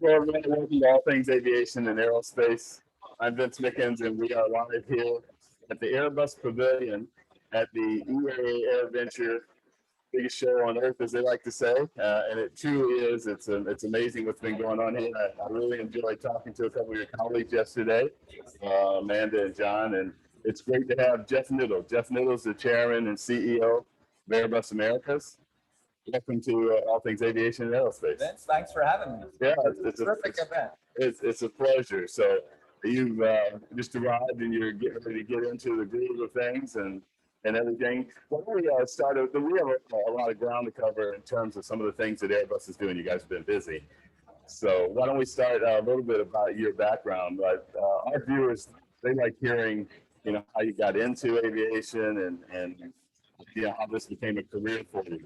Well, everyone, welcome to All Things Aviation and Aerospace. I'm Vince Mickens, and we are live here at the Airbus Pavilion at the EAA AirVenture, biggest show on earth, as they like to say. And it truly is. It's amazing what's been going on here. I really enjoyed talking to a couple of your colleagues yesterday, Amanda and John, and it's great to have Jeff Knittle. Jeff Knittle is the chairman and CEO of Airbus Americas. Welcome to All Things Aviation and Aerospace. Vince, thanks for having me. Yeah, it's a terrific event. It's a pleasure. So you've just arrived and you're getting ready to get into the groove of things and everything. Why don't we start? We have a lot of ground to cover in terms of some of the things that Airbus is doing. You guys have been busy. So why don't we start a little bit about your background? But our viewers, they like hearing, how you got into aviation and how this became a career for you.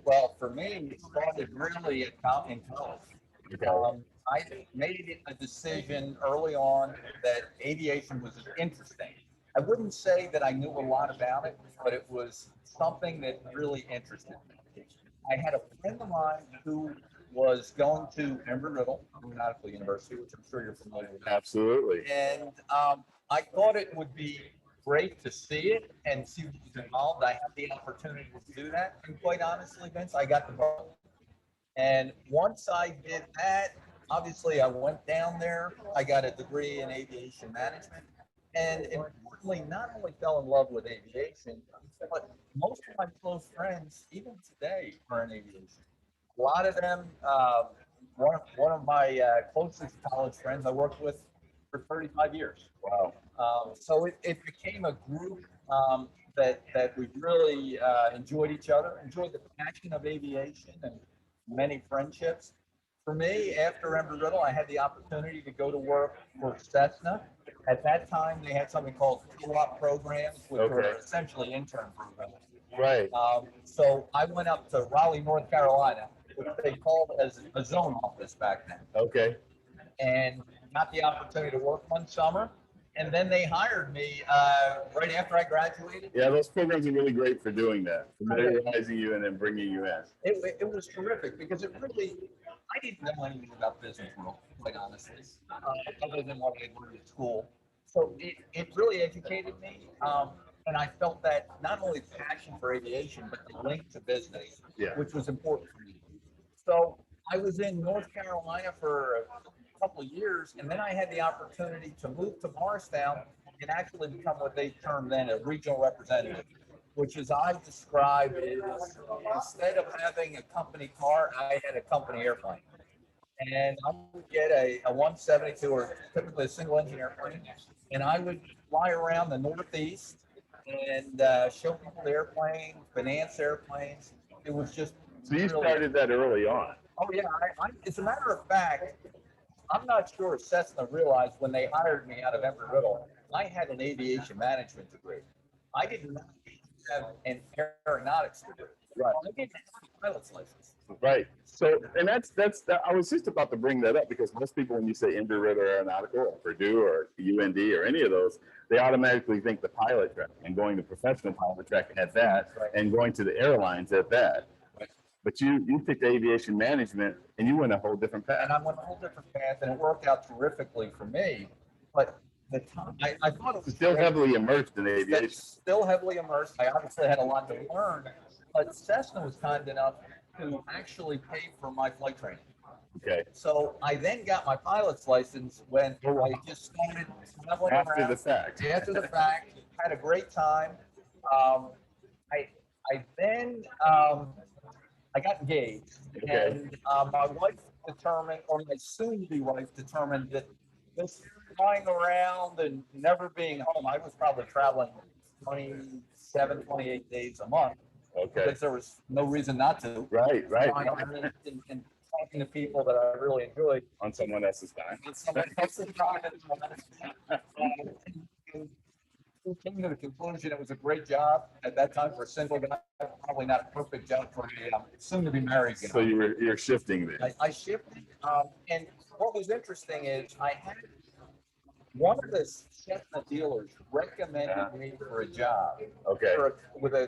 Well, for me, it started really in college. Okay. I made a decision early on that aviation was interesting. I wouldn't say that I knew a lot about it, but it was something that really interested me. I had a friend of mine who was going to Embry-Riddle Aeronautical University, which I'm sure you're familiar with. Absolutely. And I thought it would be great to see it and see what was involved. I had the opportunity to do that. And quite honestly, Vince, I got the bug. And once I did that, obviously I went down there. I got a degree in aviation management. And importantly, not only fell in love with aviation, but most of my close friends, even today, are in aviation. A lot of them, one of my closest college friends I worked with for 35 years. Wow. So it became a group that we really enjoyed each other, enjoyed the passion of aviation and many friendships. For me, after Embry-Riddle, I had the opportunity to go to work for Cessna. At that time, they had something called co-op programs, which were essentially intern programs. Right. So I went up to Raleigh, North Carolina, which they called as a zone office back then. Okay. And got the opportunity to work one summer. And then they hired me right after I graduated. Yeah, those programs are really great for doing that, familiarizing you and then bringing you in. It was terrific because it really, I didn't know anything about business world, quite honestly, other than what I learned at school. So it really educated me. And I felt that not only passion for aviation, but the link to business, which was important for me. So I was in North Carolina for a couple of years, and then I had the opportunity to move to Morristown and actually become what they termed then a regional representative, which as I describe is instead of having a company car, I had a company airplane. And I would get a 172 or typically a single engine airplane, and I would fly around the Northeast and show people the airplane, finance airplanes. It was just So you started that early on. Oh yeah, as a matter of fact, I'm not sure if Cessna realized when they hired me out of Embry-Riddle, I had an aviation management degree. I did not have an aeronautics degree. Right. I didn't have a pilot's license. Right. So, and that's I was just about to bring that up because most people, when you say Embry-Riddle Aeronautical or Purdue or UND or any of those, they automatically think the pilot track and going to professional pilot track at that, and going to the airlines at that. But you picked aviation management and you went a whole different path. And I went a whole different path, and it worked out terrifically for me. But the time I thought it was still heavily immersed in aviation. Still heavily immersed. I obviously had a lot to learn, but Cessna was kind enough to actually pay for my flight training. Okay. So I then got my pilot's license when I just started traveling around. After the fact. After the fact, had a great time. I got engaged, and my wife determined, or my soon-to-be wife determined, that this flying around and never being home, I was probably traveling 28 days a month. Okay. Because there was no reason not to. Right. And talking to people that I really enjoyed. On someone else's time. On someone else's time. We came to the conclusion it was a great job at that time for a single guy, probably not a perfect job for a soon-to-be married guy. So you're shifting there. I shifted, and what was interesting is I had one of the Cessna dealers recommended me for a job. Okay. With a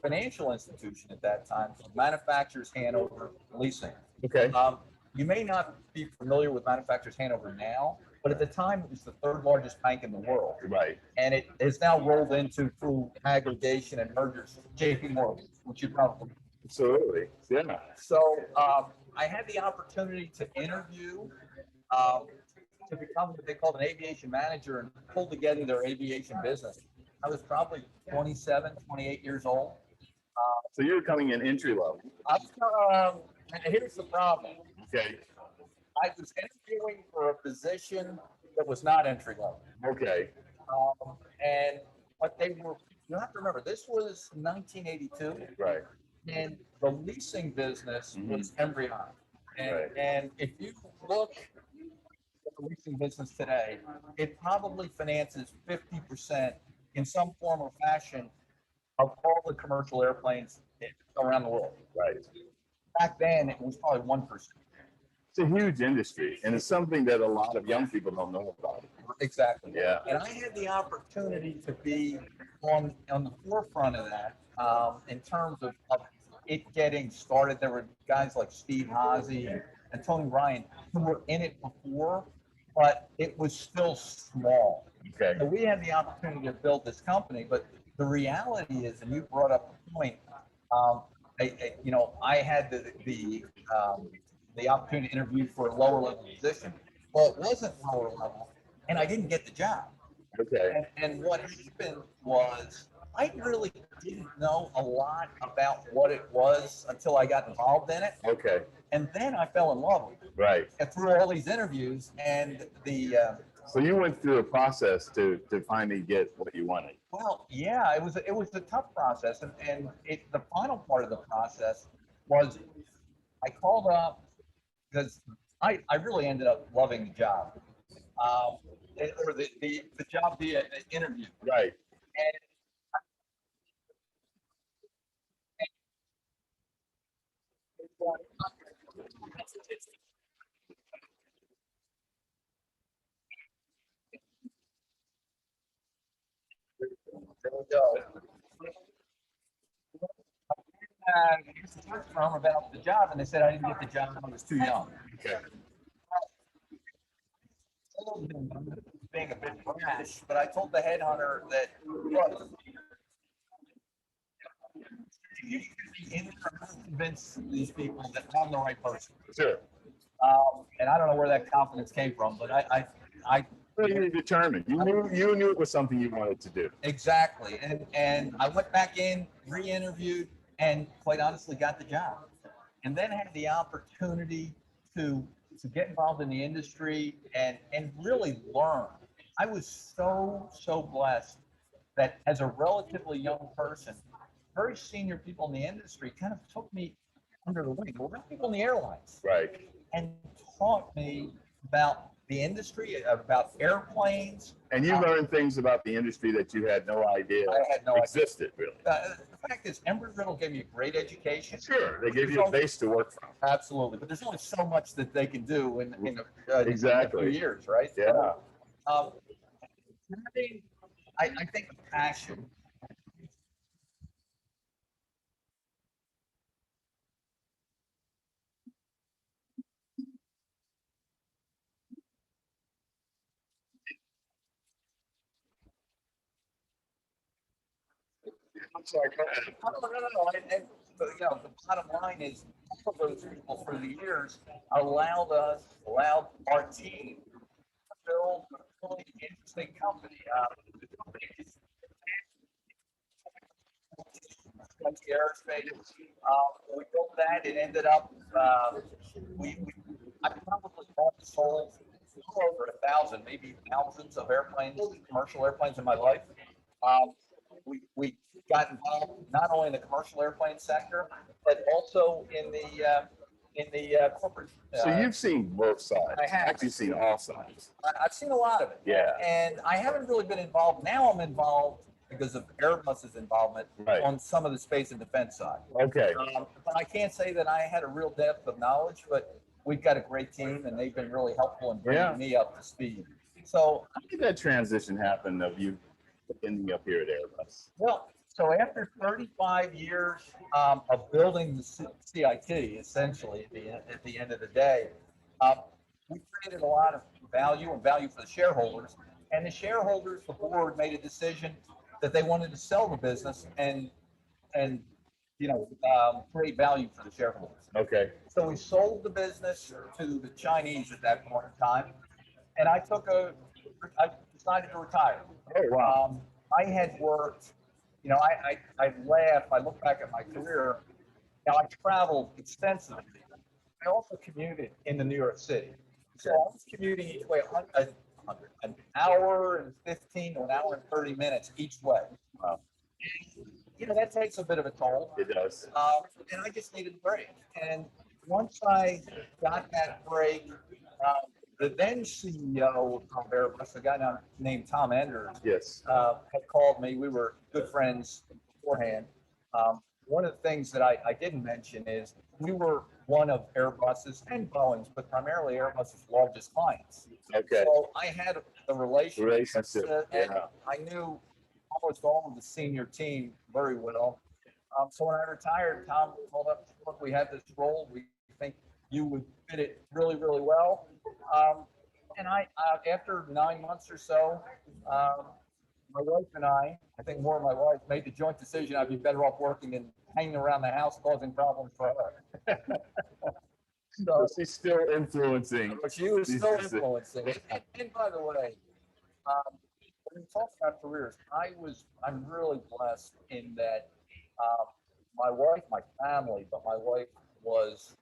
financial institution at that time, Manufacturers Hanover Leasing. Okay. you may not be familiar with Manufacturers Hanover now, but at the time it was the third largest bank in the world. Right. And it has now rolled into, through aggregation and mergers, JP Morgan, which you probably. Absolutely. Yeah. So I had the opportunity to interview to become what they called an aviation manager and pull together their aviation business. I was probably 27, 28 years old. So you're coming in entry level. And here's the problem. Okay. I was interviewing for a position that was not entry level. Okay. And what they were, you have to remember, this was 1982. Right. And the leasing business was embryonic. And, Right. and if you look at the leasing business today, it probably finances 50% in some form or fashion of all the commercial airplanes around the world. Right. Back then, it was probably 1%. It's a huge industry, and it's something that a lot of young people don't know about. Exactly. Yeah. And I had the opportunity to be on the forefront of that in terms of it getting started. There were guys like Steve Hazy and Tony Ryan who were in it before, but it was still small. Okay. So we had the opportunity to build this company, but the reality is, and you brought up the point, I had the opportunity to interview for a lower level position. Well, it wasn't lower level, and I didn't get the job. Okay. And what happened was I really didn't know a lot about what it was until I got involved in it. Okay. And then I fell in love with it. Right. And through all these interviews and So you went through a process to finally get what you wanted. well, yeah, it was a tough process, and the final part of the process was I called up because I really ended up loving the job, or the job via interview. Right. There we go. And I used to talk to them about the job, and they said I didn't get the job when I was too young. Okay. Being a bit brash, but I told the headhunter that, look, you can convince these people that I'm the right person. Sure. And I don't know where that confidence came from, but I Well, you're determined. You knew it was something you wanted to do. exactly. And I went back in, re-interviewed, and quite honestly got the job. And then had the opportunity to get involved in the industry and really learn. I was so blessed that as a relatively young person, very senior people in the industry kind of took me under the wing. There were people in the airlines Right. and taught me about the industry, about airplanes. And you learned things about the industry that you had no idea I had no idea. existed, really. The fact is, Embry-Riddle gave me a great education. Sure. They gave you a base to work from. Absolutely, but there's only so much that they can do in Exactly. a few years, right? Yeah. Having, I think, a passion. I'm sorry. Go ahead. No. And the bottom line is, all of those people through the years allowed our team to build a really interesting company. Aerospace. We built that. It ended up, I probably bought and sold well over 1,000, maybe thousands of airplanes, commercial airplanes in my life. We got involved not only in the commercial airplane sector, but also in the corporate. So you've seen both sides. I have. Actually seen all sides. I've seen a lot of it. Yeah. And I haven't really been involved. Now I'm involved because of Airbus's involvement Right. on some of the space and defense side. Okay. But I can't say that I had a real depth of knowledge, but we've got a great team and they've been really helpful in bringing me up to speed. So, How did that transition happen of you ending up here at Airbus? well, So after 35 years of building the CIT, essentially at the end of the day, we created a lot of value and value for the shareholders. And the shareholders, the board made a decision that they wanted to sell the business and create value for the shareholders. Okay. So we sold the business to the Chinese at that point in time, and I decided to retire. Oh, wow. I had worked, I laugh, I look back at my career. Now I traveled extensively. I also commuted in the New York City. So I was commuting each way an hour and 15 to an hour and 30 minutes each way. Wow. That takes a bit of a toll. It does. And I just needed a break. And once I got that break, the then CEO of Airbus, a guy named Tom Enders, Yes. had called me. We were good friends beforehand. One of the things that I didn't mention is we were one of Airbus's and Boeing's, but primarily Airbus's largest clients. Okay. So I had the relationship. And Yeah. I knew almost all of the senior team very well. So when I retired, Tom called up, look, we have this role. We think you would fit it really, really well. And after 9 months or so, my wife and I think more of my wife, made the joint decision I'd be better off working than hanging around the house causing problems for her. So she's still influencing. She was still influencing. And by the way, when we talk about careers, I'm really blessed in that my wife, my family, but my wife was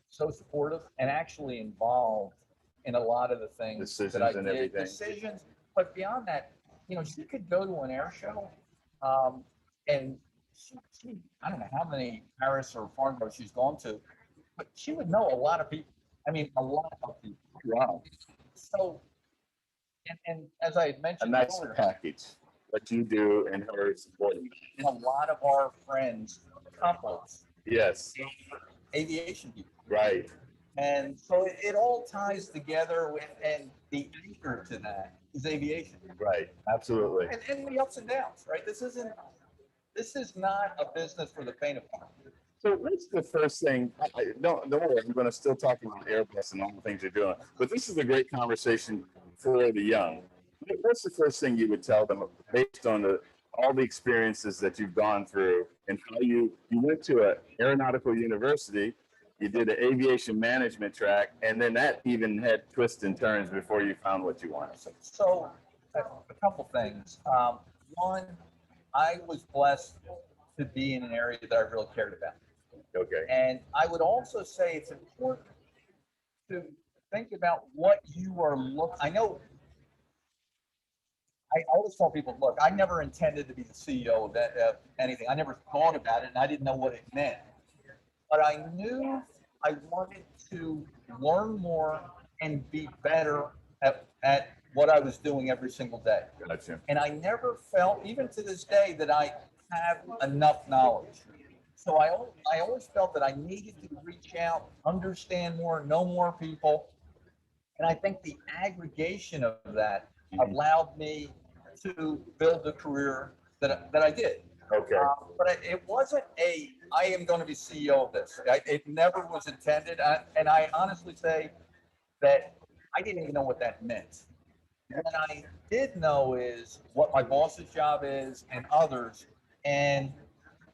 so supportive and actually involved in a lot of the things Decisions that I and did. everything. Decisions, but beyond that, she could go to an air show, and she I don't know how many Paris or foreign shows she's gone to, but she would know a lot of people. I mean, a lot of people. Wow. So, and as I had A mentioned nice earlier, package. What you do and her supporting. and a lot of our friends, couples, Yes. aviation people. Right. And so it all ties together and the anchor to that is aviation. Right. Absolutely. And the ups and downs, right? This is not a business for the faint of heart. So what's the first thing? Don't worry, I'm going to still talk about Airbus and all the things you're doing. But this is a great conversation for the young. What's the first thing you would tell them based on all the experiences that you've gone through and how you went to an aeronautical university, you did an aviation management track, and then that even had twists and turns before you found what you wanted? So a couple things. One, I was blessed to be in an area that I really cared about. Okay. And I would also say it's important to think about what you are I know I always tell people, look, I never intended to be the CEO of anything. I never thought about it, and I didn't know what it meant. But I knew I wanted to learn more and be better at what I was doing every single day. Gotcha. And I never felt, even to this day, that I have enough knowledge. So I always felt that I needed to reach out, understand more, know more people. And I think the aggregation of that allowed me to build the career that I did. Okay. But it wasn't I am going to be CEO of this. It never was intended. And I honestly say that I didn't even know what that meant. What I did know is what my boss's job is and others, and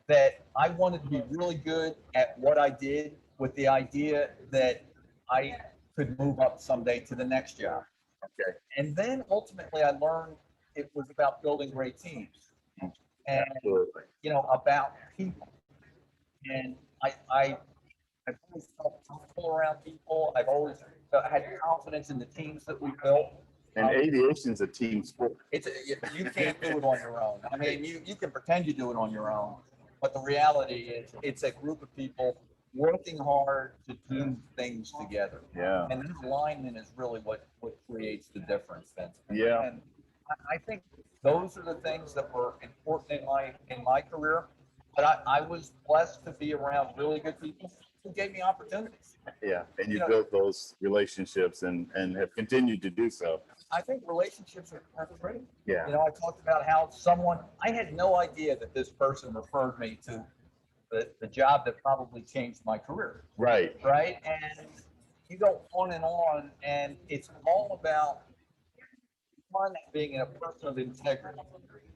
that I wanted to be really good at what I did with the idea that I could move up someday to the next job. Okay. And then ultimately I learned it was about building great teams and, Absolutely. about people. And I've always felt comfortable around people. I've always had confidence in the teams that we built. And aviation's a team sport. You can't do it on your own. I mean, you can pretend you do it on your own, but the reality is it's a group of people working hard to do things together. Yeah. And this alignment is really what creates the difference, Vince. Yeah. And I think those are the things that were important in my career. but I was blessed to be around really good people who gave me opportunities. Yeah, and you You know, built those relationships and have continued to do so. I think relationships are critical. Yeah, I talked about how I had no idea that this person referred me to the job that probably changed my career, right. right? And you go on, and it's all about one, being a person of integrity,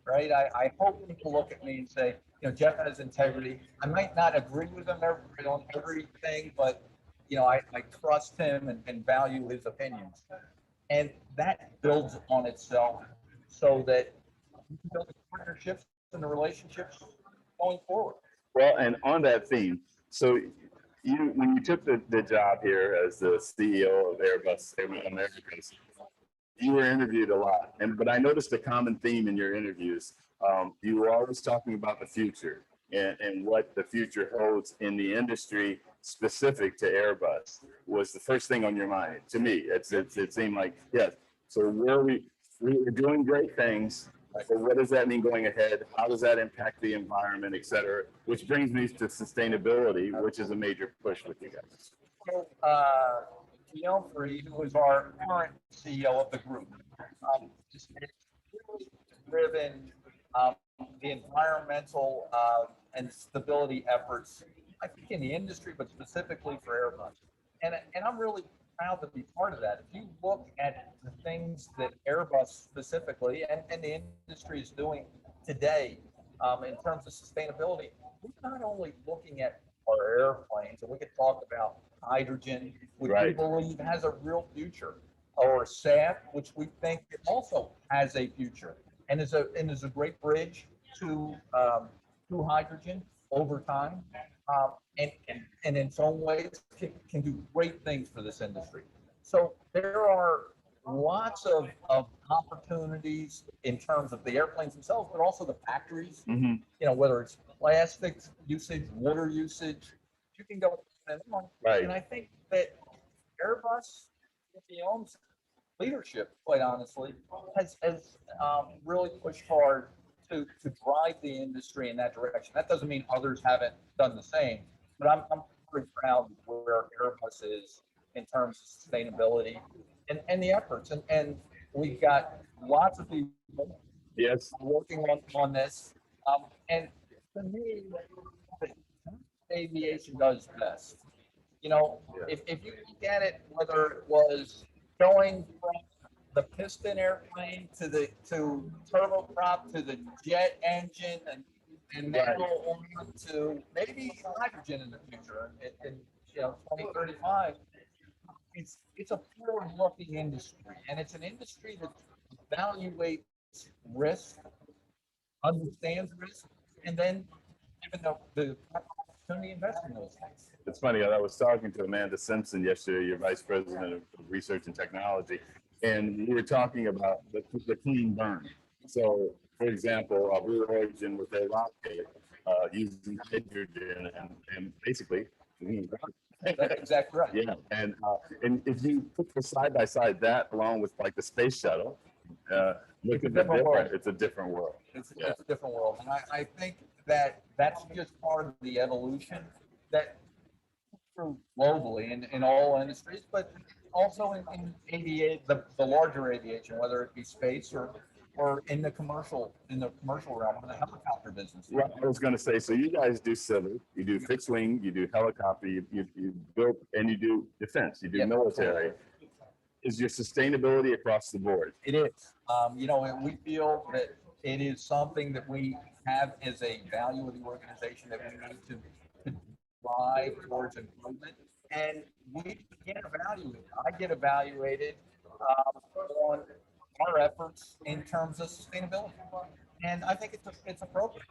right? I hope people look at me and say, Jeff has integrity. I might not agree with him on everything, but I trust him and value his opinions. And that builds on itself so that you can build the partnerships and the relationships going forward. Well, and on that theme, so when you took the job here as the CEO of Airbus Americas, you were interviewed a lot, but I noticed a common theme in your interviews. You were always talking about the future and what the future holds in the industry specific to Airbus was the first thing on your mind. To me, it seemed like yes. So we were doing great things. But what does that mean going ahead? How does that impact the environment, et cetera? Which brings me to sustainability, which is a major push with you guys. So, Free, who is our current CEO of the group, has really driven the environmental and stability efforts, I think, in the industry, but specifically for Airbus. And I'm really proud to be part of that. If you look at the things that Airbus specifically and the industry is doing today in terms of sustainability, we're not only looking at our airplanes, and we could talk about hydrogen, which we believe has a real future, or SAF, which we think also has a future, and is a great bridge to hydrogen over time, and in some ways can do great things for this industry. So there are lots of opportunities in terms of the airplanes themselves, but also the factories. Whether it's plastics usage, water usage, you can go on and on. Right. And I think that Airbus, leadership, quite honestly, has really pushed hard to drive the industry in that direction. That doesn't mean others haven't done the same, but I'm pretty proud of where Airbus is in terms of sustainability and the efforts. And we've got lots of people working on this. And to me, aviation does best. If you look at it, whether it was going from the piston airplane to turboprop to the jet engine and now on to maybe hydrogen in the future in 2035, it's a forward-looking industry, and it's an industry that evaluates risk, understands risk, and then even the opportunity to invest in those things. It's funny, I was talking to Amanda Simpson yesterday, your vice president of research and technology, and we were talking about the clean burn. So, for example, Blue Origin with their rocket using hydrogen and basically clean burn. That's exactly right. Yeah, and if you put side by side that along with like the space shuttle, look at the difference. It's a different world. It's a different world, and I think that that's just part of the evolution that through globally in all industries, but also in aviation, the larger aviation, whether it be space or in the commercial realm, in the helicopter business. Well, I was going to say, so you guys do civil, you do fixed wing, you do helicopter, you build, and you do defense, you do military. Is your sustainability across the board? It is. And we feel that it is something that we have as a value of the organization that we need to drive towards improvement. And we get evaluated. I get evaluated on our efforts in terms of sustainability. And I think it's appropriate.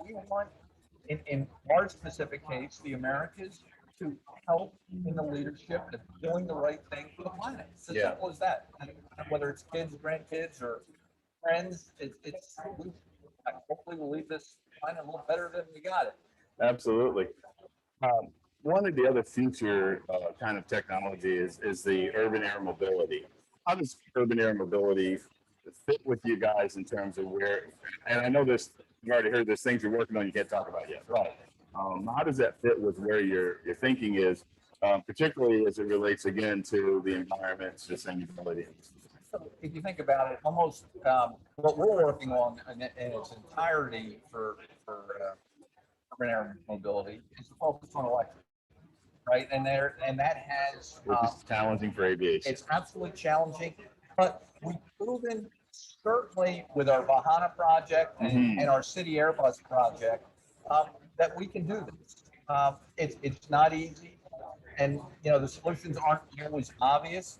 We want, in our specific case, the Americas, to help in the leadership of doing the right thing for the planet. It's as simple as that. And whether it's kids, grandkids, or friends, hopefully we'll leave this planet a little better than we got it. Absolutely. One of the other future kind of technology is the urban air mobility. How does urban air mobility fit with you guys in terms of where, and I know there's you've already heard there's things you're working on you can't talk about yet. Right. How does that fit with where your thinking is, particularly as it relates again to the environment, sustainability? So if you think about it, almost what we're working on in its entirety for urban air mobility is to focus on electric, right? And that has Which is challenging for aviation. it's absolutely challenging, but we've proven certainly with our Vahana project and our City Airbus project that we can do this. It's not easy, and the solutions aren't always obvious,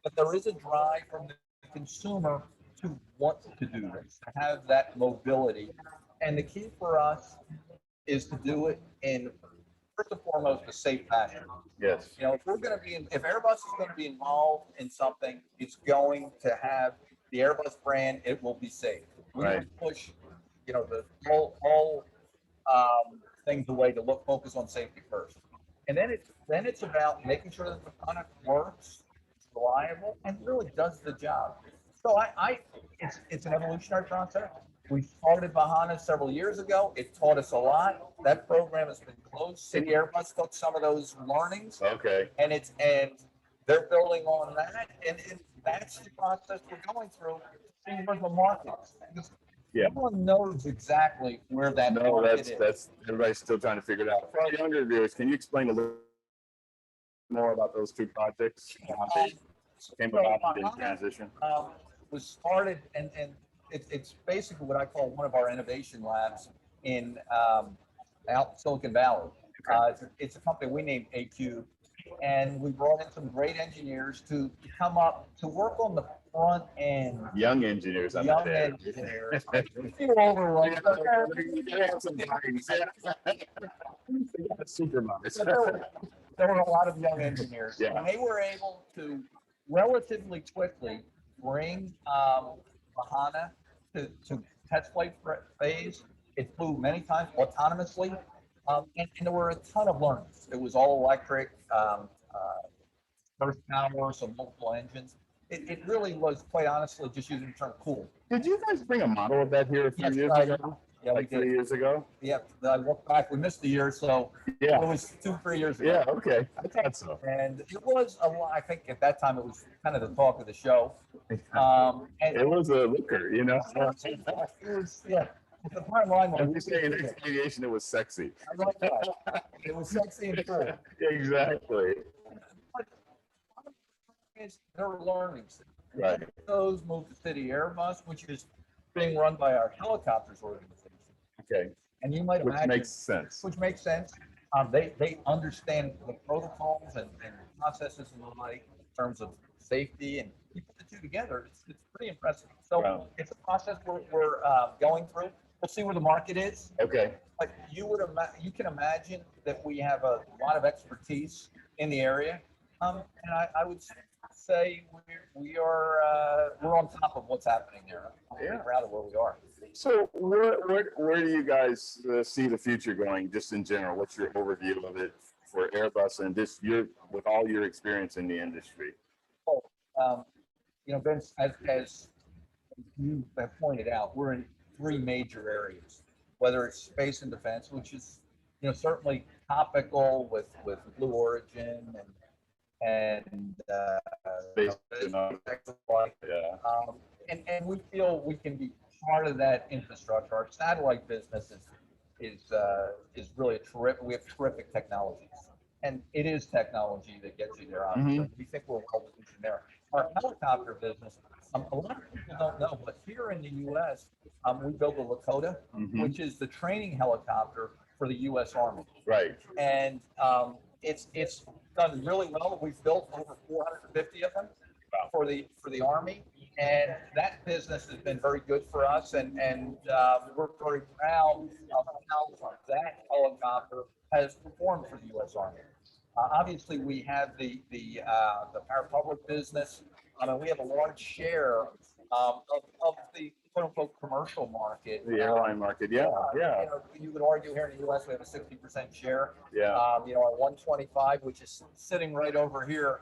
but there is a drive from the consumer to want to do this, to have that mobility, and the key for us is to do it in first and foremost a safe fashion. Yes. If we're going to be if Airbus is going to be involved in something, it's going to have the Airbus brand. It will be safe. We Right. don't push, the whole things away to focus on safety first, and then it's about making sure that the product works, it's reliable, and really does the job. So it's an evolutionary process. We started Vahana several years ago. It taught us a lot. That program has been closed. City Airbus took some of those learnings, Okay. and they're building on that, and that's the process we're going through. See where the market is. Yeah. Everyone knows exactly where that No, market is. that's everybody's still trying to figure it out. For our younger viewers, can you explain a little more about those two projects? How they came about the transition? Was started, and it's basically what I call one of our innovation labs in out Silicon Valley. It's a company we named AQ, and we brought in some great engineers to come up to work on the front end. Young engineers on Young that. engineers. You're overweight. Super nice. There were a lot of young engineers, Yeah. and they were able to relatively quickly bring Vahana to test flight phase. It flew many times autonomously, and there were a ton of learnings. It was all electric, burst power, so multiple engines. It really was, quite honestly, just using the term cool. Did you guys bring a model of that here a few Yes, years ago? Yeah, Like we did. 3 years ago? Yeah, I look back, we missed the year, so Yeah. it was 3 years ago. Yeah, okay. I thought so. And it was a lot, I think at that time it was kind of the talk of the show. And It was a looker, it was, yeah. The bottom line was, As we say in aviation, it was sexy. I like that. It was sexy and cool. Exactly. But there were learnings. Right. Those moved to City Airbus, which is being run by our helicopters organization. Okay. And you might Which imagine, makes sense. which makes sense. They understand the protocols and processes and the like in terms of safety, and you put the two together, it's pretty impressive. So Wow. it's a process we're going through. We'll see where the market is. Okay. But you can imagine that we have a lot of expertise in the area, and I would say we're on top of what's happening there. I'm pretty proud of where we are. So where do you guys see the future going, just in general? What's your overview of it for Airbus and just with all your experience in the industry? Vince, as you have pointed out, we're in 3 major areas, whether it's space and defense, which is certainly topical with Blue Origin and Space, and we feel we can be part of that infrastructure. Our satellite business is really we have terrific technologies, and it is technology that gets you there. We think we're well positioned there. Our helicopter business, a lot of people don't know, but here in the U.S., we build the Lakota, which is the training helicopter for the U.S. Army. Right. And it's done really well. We've built over 450 of them for the Army, and that business has been very good for us. And we're very proud of how that helicopter has performed for the U.S. Army. Obviously, we have the parapublic business. We have a large share of the quote unquote commercial market. The airline market, yeah. You would argue here in the U.S. we have a 60% share. Yeah. Our 125, which is sitting right over here,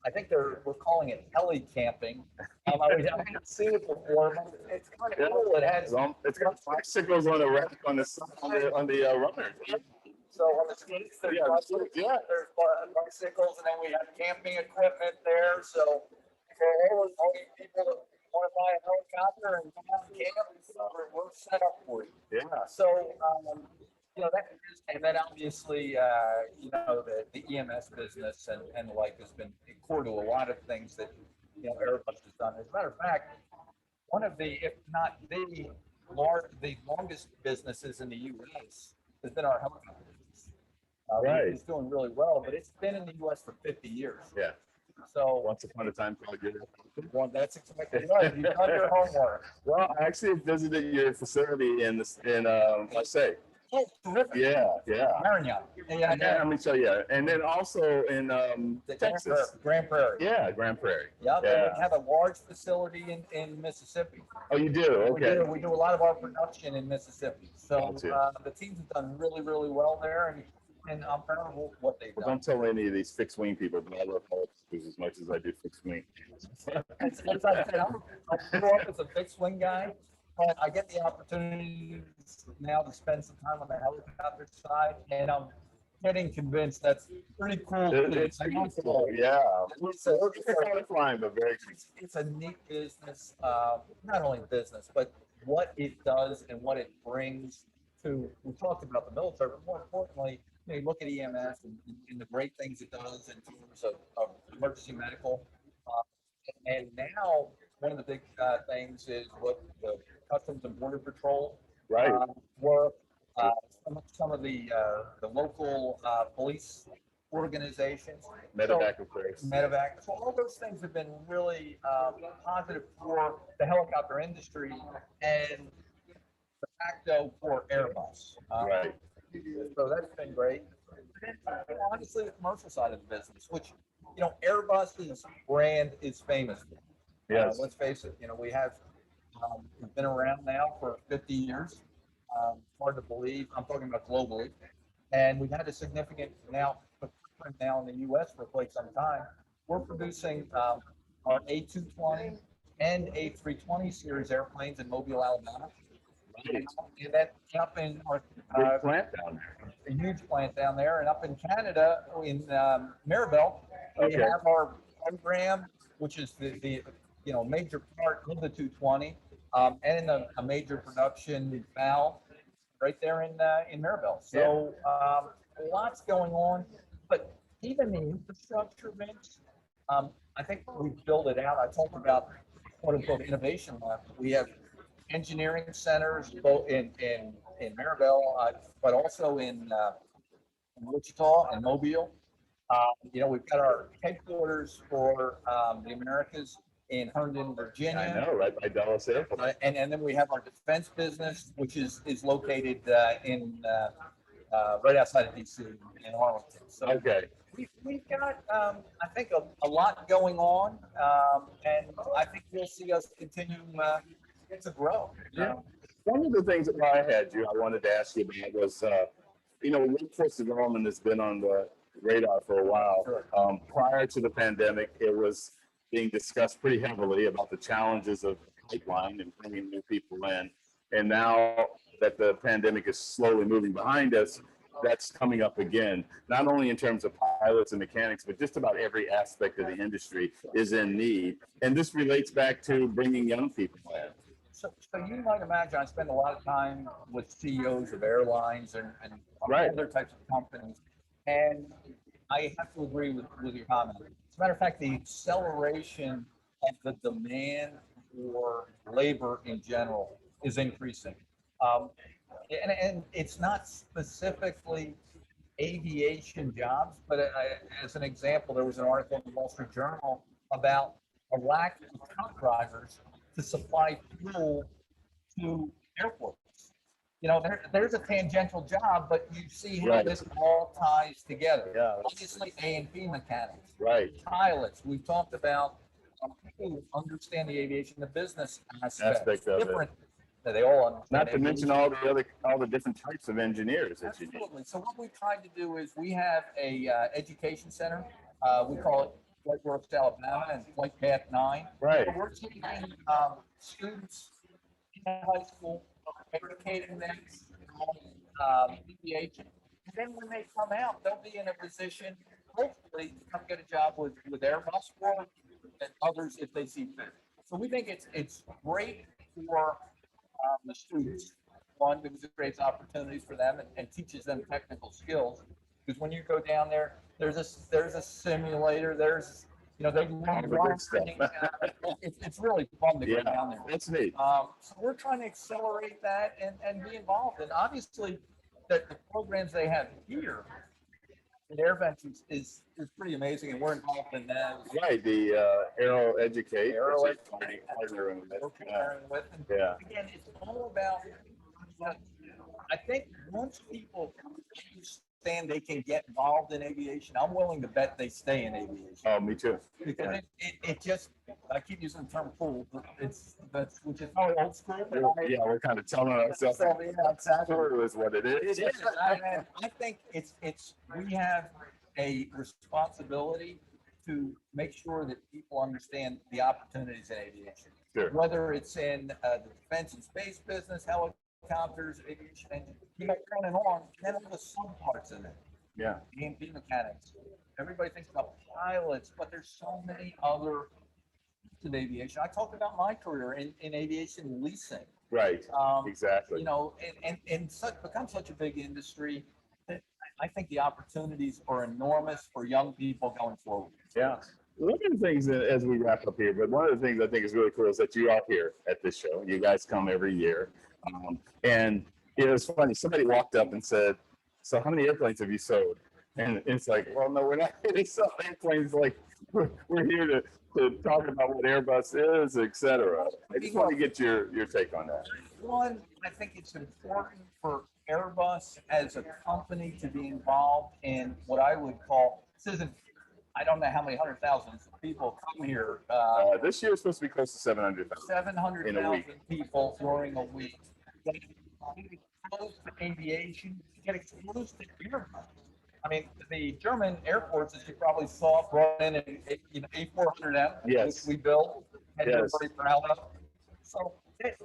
I think we're calling it heli camping. I haven't seen it before, but it's kind of cool. It's got bicycles on the rack on the side on the runner. So on the skates, there's bicycles, and then we have camping equipment there. So for all these people that want to buy a helicopter and come out and camp, we're set up for you. Yeah. So, and then obviously, the EMS business and the like has been core to a lot of things that, Airbus has done. As a matter of fact, one of the, if not the longest businesses in the U.S. has been our helicopter business. Right. It's doing really well, but it's been in the U.S. for 50 years. Yeah. So once upon a time, probably good. Well, that's exactly right. You've done your homework. Well, I actually visited your facility in Marseille. Oh, terrific. Yeah. Marignan. Yeah, I mean, so yeah, and then also in Texas. Grand Prairie. Yeah, Grand Prairie. Yep, and we have a large facility in Mississippi. Oh, you do? Okay. We do a lot of our production in Mississippi. So the teams have done really, really well there, and I'm proud of what they've done. Don't tell any of these fixed wing people, but I love helicopters as much as I do fixed wing. As I said, I grew up as a fixed wing guy. But I get the opportunity now to spend some time on the helicopter side, and I'm getting convinced that's pretty cool. It's cool, yeah. It's kind of flying, but very cool. It's a neat business, not only business, but what it does and what it brings to. We talked about the military, but more importantly, you look at EMS and the great things it does in terms of emergency medical, and now one of the big things is what the Customs and Border Patrol work, some of the local police organizations. Medevac, of course. Medevac. So all those things have been really positive for the helicopter industry and de facto for Airbus. Right. So that's been great. And honestly, the commercial side of the business, which, Airbus's brand is famous. Yes. Let's face it, we've been around now for 50 years. Hard to believe. I'm talking about globally. And we've had a significant footprint now in the U.S. for quite some time. We're producing our A220 and A320 series airplanes in Mobile, Alabama. Right. And then up in our big plant down there. A huge plant down there. And up in Canada, in Mirabel, we have our program, which is the major part of the 220, and a major production valve right there in Mirabel. So lots going on, but even the infrastructure, Vince, I think we've built it out. I talked about quote unquote innovation lab. We have engineering centers both in Mirabel, but also in Wichita and Mobile. We've got our headquarters for the Americas in Herndon, Virginia. I know, right by Dallas Airport. And then we have our defense business, which is located in right outside of DC in Arlington. So we've got I think a lot going on, and I think you'll see us continue to grow. Yeah. One of the things that I had I wanted to ask you about was, workforce development has been on the radar for a while. Sure. Prior to the pandemic, it was being discussed pretty heavily about the challenges of pipeline and bringing new people in. And now that the pandemic is slowly moving behind us, that's coming up again, not only in terms of pilots and mechanics, but just about every aspect of the industry is in need. And this relates back to bringing young people in. So you might imagine I spend a lot of time with CEOs of airlines and other types of companies. And I have to agree with your comment. As a matter of fact, the acceleration of the demand for labor in general is increasing. And it's not specifically aviation jobs, but as an example, there was an article in the Wall Street Journal about a lack of truck drivers to supply fuel to airports. There's a tangential job, but you see how this all ties together. Yeah, obviously, A&P mechanics, pilots. We've talked about people who understand the aviation, the business aspect of it. They all understand. Not to mention all the different types of engineers that you need. Absolutely. So what we tried to do is we have a education center. We call it Flight Works Alabama and Flight Path 9. Right. So we're taking students in high school, educating them on aviation. And then when they come out, they'll be in a position, hopefully, to come get a job with Airbus or and others if they see fit. So we think it's great for the students. One, because it creates opportunities for them and teaches them technical skills. Because when you go down there, there's a simulator. There's they learn wiring. It's really fun to go down there. That's neat. So we're trying to accelerate that and be involved. And obviously, the programs they have here at AirVenture is pretty amazing, and we're involved in that. Right, the AeroEducate. AeroEducate. Partnering with. And Yeah. again, it's all about. I think once people understand they can get involved in aviation, I'm willing to bet they stay in aviation. Oh, me too. Because it just, I keep using the term cool, but which is not old school. But We're kind of telling ourselves. So, yeah, exactly. Is what it is. It is. I think we have a responsibility to make sure that people understand the opportunities in aviation. Sure. Whether it's in the defense and space business, helicopters, aviation engine, on and on, and then all the sub parts in it. Yeah. A&P mechanics. Everybody thinks about pilots, but there's so many other in aviation. I talked about my career in aviation leasing. Right. Exactly. And become such a big industry that I think the opportunities are enormous for young people going forward. Yeah. One of the things as we wrap up here, but one of the things I think is really cool is that you are here at this show. You guys come every year. And it was funny. Somebody walked up and said, "So how many airplanes have you sold?" And it's like, well, no, we're not here to sell airplanes. Like we're here to talk about what Airbus is, etc. I just want to get your take on that. One, I think it's important for Airbus as a company to be involved in what I would call, this isn't, I don't know how many 100,000 people come here. This year is supposed to be close to 700,000. 700,000 people during a week. Get exposed to aviation, get exposed to Airbus. I mean, the German Air Force, as you probably saw, brought in an A400M, yes, which we built, and yes, we're very proud of. So that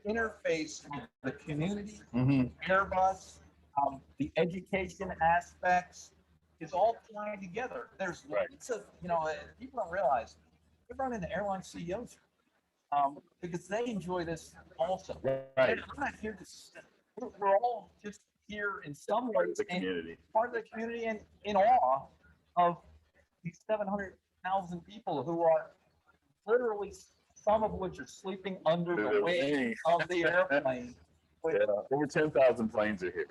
interface with the community, Airbus, the education aspects, is all tied together. There's lots of, people don't realize they're running the airline CEOs because they enjoy this also. Right. And I'm not here to, we're all just here in some way, part of the community, and in awe of these 700,000 people who are literally, some of which are sleeping under the wing of the airplane. Over 10,000 planes are here.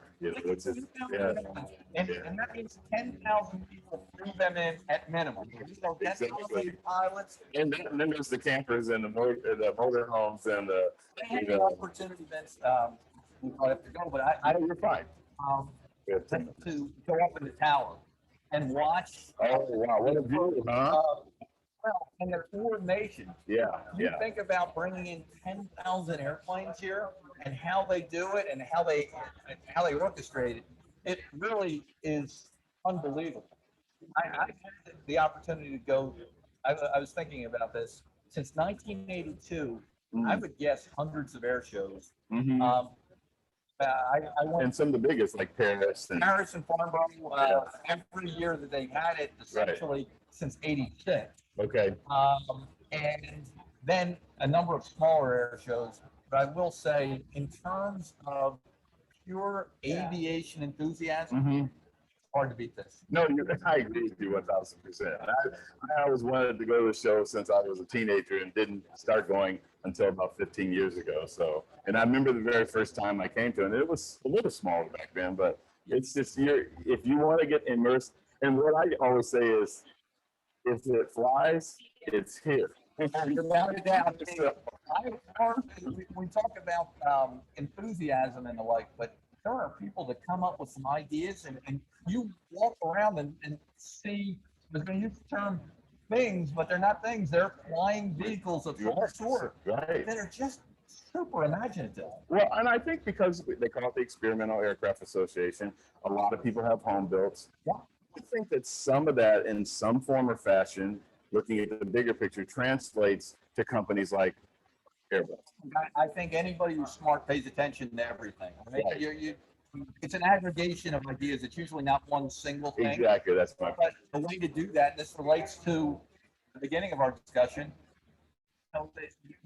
And that means 10,000 people bring them in at minimum. So that's pilots. And then there's the campers and the motor homes and the. I had an opportunity, Vince. We probably have to go, but I you're fine. To go up in the tower and watch. Oh wow! What a view, huh? Well, and their coordination. You think about bringing in 10,000 airplanes here and how they do it and how they orchestrate it. It really is unbelievable. I had the opportunity to go. I was thinking about this since 1982. I would guess hundreds of air shows. I went, and some of the biggest, like Paris and Farnborough, every year that they've had it, essentially since '86. Okay. And then a number of smaller air shows. But I will say, in terms of pure aviation enthusiasm, hard to beat this. No, I agree with you 1,000%. I always wanted to go to the show since I was a teenager and didn't start going until about 15 years ago. So, and I remember the very first time I came to it, and it was a little smaller back then, but it's just, if you want to get immersed, and what I always say is, if it flies, it's here. Without a doubt. We talk about enthusiasm and the like, but there are people that come up with some ideas, and you walk around and see, there's going to use the term things, but they're not things. They're flying vehicles of some sort that are just super imaginative. Well, and I think because they call it the Experimental Aircraft Association, a lot of people have home builds. think that some of that, in some form or fashion, looking at the bigger picture, translates to companies like Airbus. I think anybody who's smart pays attention to everything. I mean, Right. it's an aggregation of ideas. It's usually not one single thing. Exactly, that's my point. But the way to do that, this relates to the beginning of our discussion,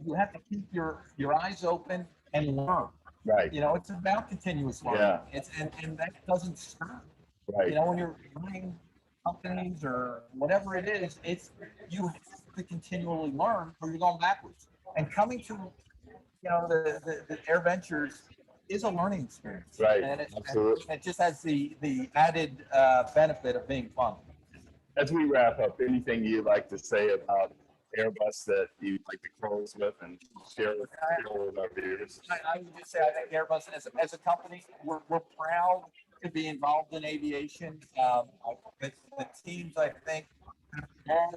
you have to keep your eyes open and learn. Right, It's about continuous learning. Yeah. And that doesn't stop. right, When you're running companies or whatever it is, you have to continually learn or you're going backwards. And coming to the AirVentures is a learning experience. right, And absolutely. it just has the added benefit of being fun. As we wrap up, anything you'd like to say about Airbus that you'd like to close with and share with our viewers? I would just say I think Airbus as a company, we're proud to be involved in aviation. The teams, I think,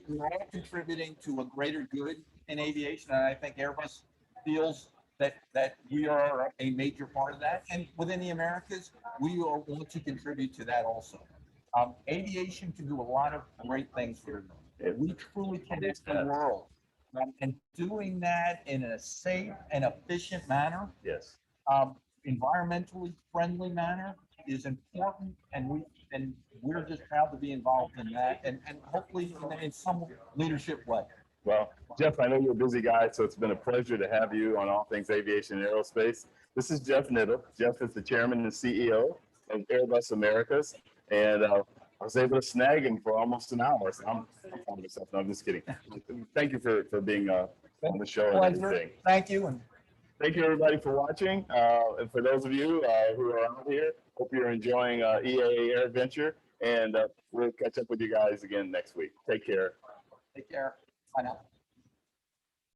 we're all contributing to a greater good in aviation, and I think Airbus feels that we are a major part of that. And within the Americas, we want to contribute to that also. Aviation can do a lot of great things for you. We truly connect the world. And doing that in a safe and efficient manner, Yes. environmentally friendly manner is important, and we're just proud to be involved in that, and hopefully in some leadership way. Well, Jeff, I know you're a busy guy, so it's been a pleasure to have you on All Things Aviation Aerospace. This is Jeff Knittle. Jeff is the chairman and CEO of Airbus Americas, and I was able to snag him for almost an hour. So I'm proud of myself. No, I'm just kidding. Thank you for being on the show and everything. Thank you. And thank you, everybody, for watching. And for those of you who are out here, hope you're enjoying EAA AirVenture, and we'll catch up with you guys again next week. Take care. Take care. Bye now.